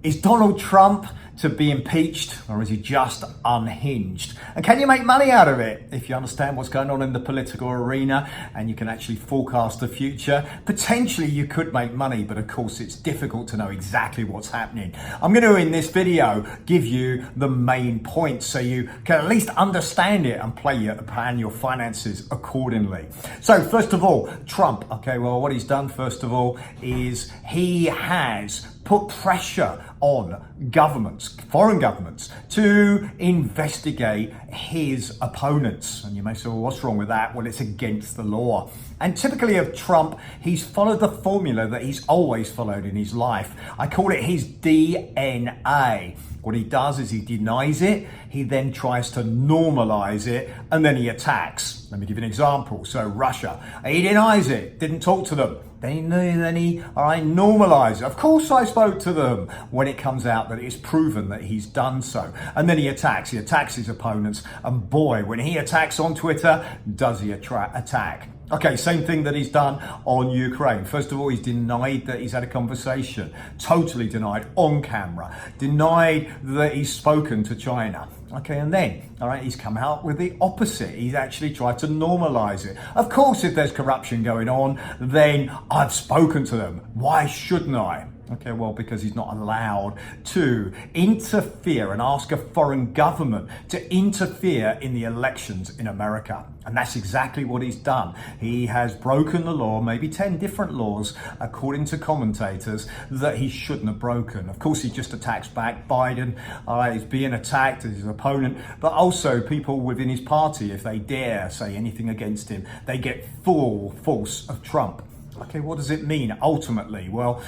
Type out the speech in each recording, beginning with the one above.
Is Donald Trump to be impeached, or is he just unhinged? And can you make money out of it? If you understand what's going on in the political arena and you can actually forecast the future, potentially you could make money, but of course it's difficult to know exactly what's happening. I'm going to, in this video, give you the main points so you can at least understand it and plan your finances accordingly. So first of all, Trump, okay, well, what he's done first of all is he has put pressure on governments, foreign governments, to investigate his opponents. And you may say, well, what's wrong with that? Well, it's against the law. And typically of Trump, he's followed the formula that he's always followed in his life. I call it his DNA. What he does is he denies it, he then tries to normalize it, and then he attacks. Let me give you an example. So Russia, he denies it, didn't talk to them. Then he normalize it. Of course I spoke to them, when it comes out that it's proven that he's done so. And then he attacks his opponents. And boy, when he attacks on Twitter, does he attack. Okay, same thing that he's done on Ukraine. First of all, he's denied that he's had a conversation, totally denied on camera, denied that he's spoken to China. Okay, and then, he's come out with the opposite. He's actually tried to normalize it. Of course, if there's corruption going on, then I've spoken to them. Why shouldn't I? Okay, well, because he's not allowed to interfere and ask a foreign government to interfere in the elections in America. And that's exactly what he's done. He has broken the law, maybe 10 different laws, according to commentators, that he shouldn't have broken. Of course, he just attacks back Biden. He's being attacked as his opponent, but also people within his party, if they dare say anything against him, they get full force of Trump. Okay, what does it mean ultimately? Well,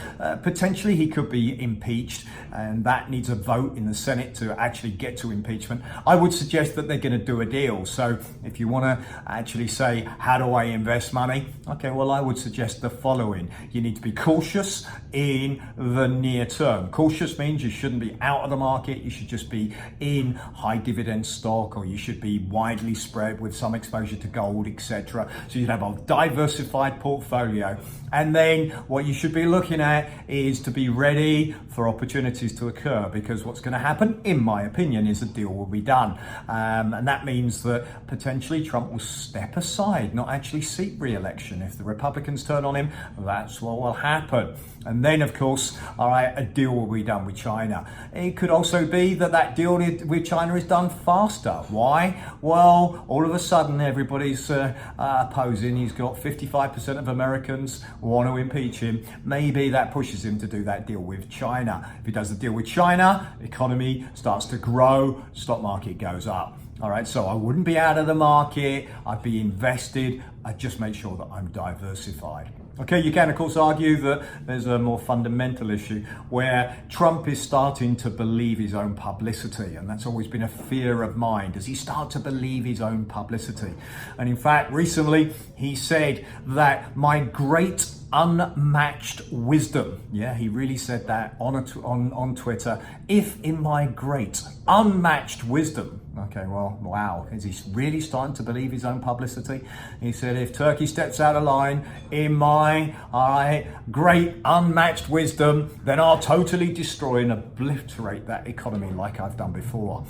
potentially he could be impeached, and that needs a vote in the Senate to actually get to impeachment. I would suggest that they're going to do a deal. So if you want to actually say, how do I invest money? Okay, well, I would suggest the following. You need to be cautious in the near term. Cautious means you shouldn't be out of the market. You should just be in high dividend stock, or you should be widely spread with some exposure to gold, etc. So you'd have a diversified portfolio. And then what you should be looking at is to be ready for opportunities to occur, because what's going to happen, in my opinion, is a deal will be done. And that means that potentially Trump will step aside, not actually seek re-election. If the Republicans turn on him, that's what will happen. And then, of course, a deal will be done with China. It could also be that that deal with China is done faster. Why? Well, all of a sudden, everybody's opposing. He's got 55% of Americans want to impeach him. Maybe that pushes him to do that deal with China. If he does the deal with China, the economy starts to grow, stock market goes up. All right, so I wouldn't be out of the market. I'd be invested. I'd just make sure that I'm diversified. Okay, you can, of course, argue that there's a more fundamental issue where Trump is starting to believe his own publicity, and that's always been a fear of mine. Does he start to believe his own publicity? And in fact, recently he said that my great unmatched wisdom. Yeah, he really said that on Twitter. If in my great unmatched wisdom. Okay, well, wow. Is he really starting to believe his own publicity? He said, if Turkey steps out of line in my great unmatched wisdom, then I'll totally destroy and obliterate that economy like I've done before.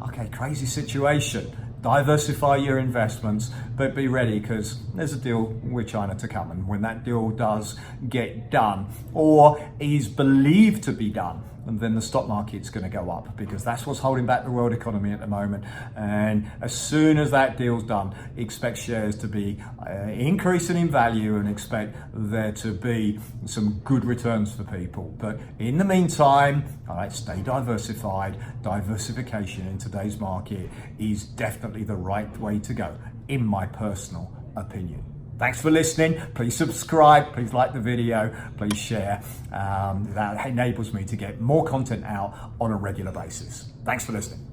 Okay, crazy situation. Diversify your investments, but be ready, because there's a deal with China to come. And when that deal does get done, or is believed to be done, and then the stock market's going to go up, because that's what's holding back the world economy at the moment. And as soon as that deal's done, expect shares to be increasing in value, and expect there to be some good returns for people. But in the meantime, stay diversified. Diversification in today's market is definitely the right way to go, in my personal opinion. Thanks for listening. Please subscribe. Please like the video. Please share. That enables me to get more content out on a regular basis. Thanks for listening.